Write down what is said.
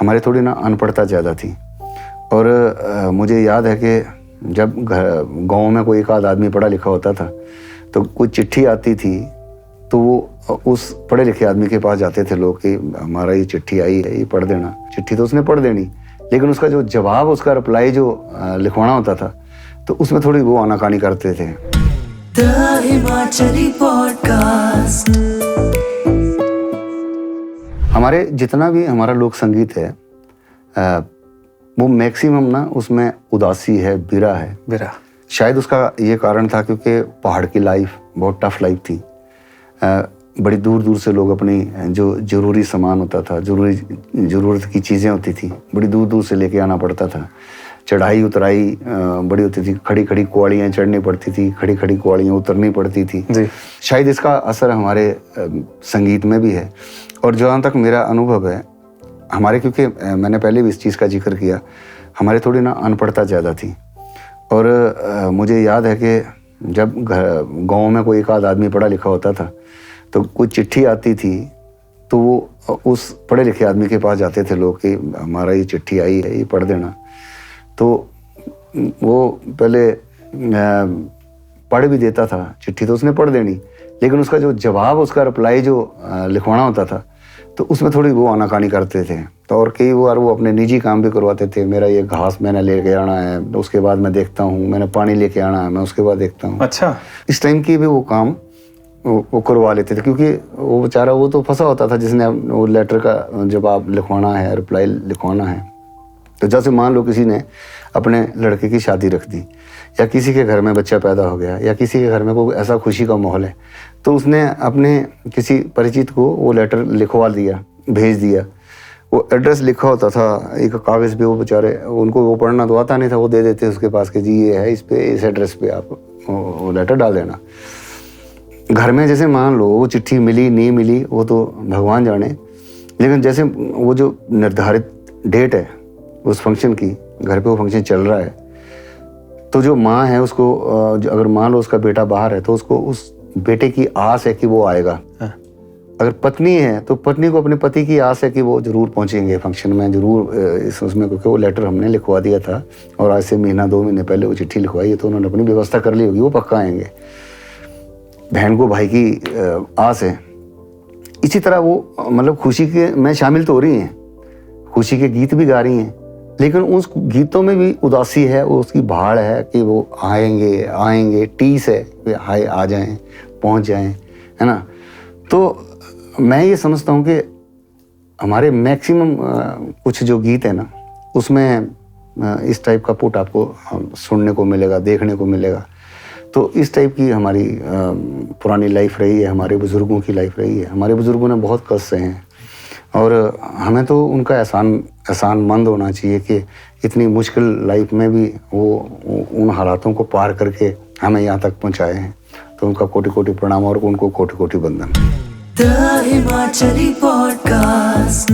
हमारी थोड़ी ना अनपढ़ता ज़्यादा थी। और मुझे याद है कि जब गाँव में कोई एक आध आदमी पढ़ा लिखा होता था तो कोई चिट्ठी आती थी तो वो उस पढ़े लिखे आदमी के पास जाते थे लोग कि हमारा ये चिट्ठी आई है, ये पढ़ देना। चिट्ठी तो उसने पढ़ देनी, लेकिन उसका जो जवाब, उसका रिप्लाई जो लिखवाना होता था तो उसमें थोड़ी वो आनाकानी करते थे। The Himachali podcast. हमारे जितना भी हमारा लोक संगीत है वो मैक्सिमम ना उसमें उदासी है, बिरा है। बिरा शायद उसका ये कारण था क्योंकि पहाड़ की लाइफ बहुत टफ लाइफ थी। बड़ी दूर दूर से लोग अपनी जो ज़रूरी सामान होता था, ज़रूरत की चीज़ें होती थी, बड़ी दूर दूर से लेके आना पड़ता था। चढ़ाई उतराई बड़ी होती थी, खड़ी खड़ी कुआड़ियाँ चढ़नी पड़ती थी, खड़ी खड़ी कुआड़ियाँ उतरनी पड़ती थी जी। शायद इसका असर हमारे संगीत में भी है। और जहाँ तक मेरा अनुभव है हमारे, क्योंकि मैंने पहले भी इस चीज़ का जिक्र किया, हमारे थोड़ी ना अनपढ़ता ज़्यादा थी। और मुझे याद है कि जब गाँव में कोई एक आध आदमी पढ़ा लिखा होता था तो कोई चिट्ठी आती थी तो वो उस पढ़े लिखे आदमी के पास जाते थे लोग कि हमारा ये चिट्ठी आई है, ये पढ़ देना। तो वो पहले पढ़ भी देता था, चिट्ठी तो उसने पढ़ देनी, लेकिन उसका जो जवाब, उसका रिप्लाई जो लिखवाना होता था तो उसमें थोड़ी वो आनाकानी करते थे। तो और कई बार वो अपने निजी काम भी करवाते थे। मेरा ये घास मैंने लेके आना है, उसके बाद मैं देखता हूँ, मैंने पानी लेके आना है, मैं उसके बाद देखता हूँ। अच्छा, इस टाइम की भी वो काम वो करवा लेते थे, क्योंकि वो बेचारा वो तो फंसा होता था जिसने वो लेटर का जवाब लिखवाना है, रिप्लाई लिखवाना है। तो जैसे मान लो किसी ने अपने लड़के की शादी रख दी, या किसी के घर में बच्चा पैदा हो गया, या किसी के घर में कोई ऐसा खुशी का माहौल है, तो उसने अपने किसी परिचित को वो लेटर लिखवा दिया, भेज दिया। वो एड्रेस लिखा होता था एक कागज़ पे, वो बेचारे उनको वो पढ़ना तो आता नहीं था, वो दे देते उसके पास कि जी ये है, इस पे, इस एड्रेस पे आप वो लेटर डाल देना। घर में जैसे मान लो वो चिट्ठी मिली नहीं मिली वो तो भगवान जाने, लेकिन जैसे वो जो निर्धारित डेट है उस फंक्शन की, घर पे वो फंक्शन चल रहा है, तो जो माँ है उसको अगर मान लो उसका बेटा बाहर है तो उसको उस बेटे की आस है कि वो आएगा। अगर पत्नी है तो पत्नी को अपने पति की आस है कि वो जरूर पहुंचेंगे फंक्शन में, जरूर उसमें, क्योंकि वो लेटर हमने लिखवा दिया था और आज से महीना 2 महीने पहले वो चिट्ठी लिखवाई है, तो उन्होंने अपनी व्यवस्था कर ली होगी, वो पक्का आएंगे। बहन को भाई की आस है। इसी तरह वो मतलब खुशी के में शामिल तो हो रही हैं, खुशी के गीत भी गा रही हैं, लेकिन उस गीतों में भी उदासी है, वो उसकी भाड़ है कि वो आएंगे आएंगे, टीस है कि हाय आ जाएं, पहुंच जाएं, है ना। तो मैं ये समझता हूँ कि हमारे मैक्सिमम कुछ जो गीत है ना उसमें इस टाइप का पुट आपको सुनने को मिलेगा, देखने को मिलेगा। तो इस टाइप की हमारी पुरानी लाइफ रही है, हमारे बुज़ुर्गों की लाइफ रही है। हमारे बुज़ुर्गों ने बहुत कष्ट सहे हैं और हमें तो उनका एहसानमंद होना चाहिए कि इतनी मुश्किल लाइफ में भी वो उन हालातों को पार करके हमें यहाँ तक पहुँचाए हैं। तो उनका कोटि कोटि प्रणाम और उनको कोटि कोटि वंदन। The Himachali podcast.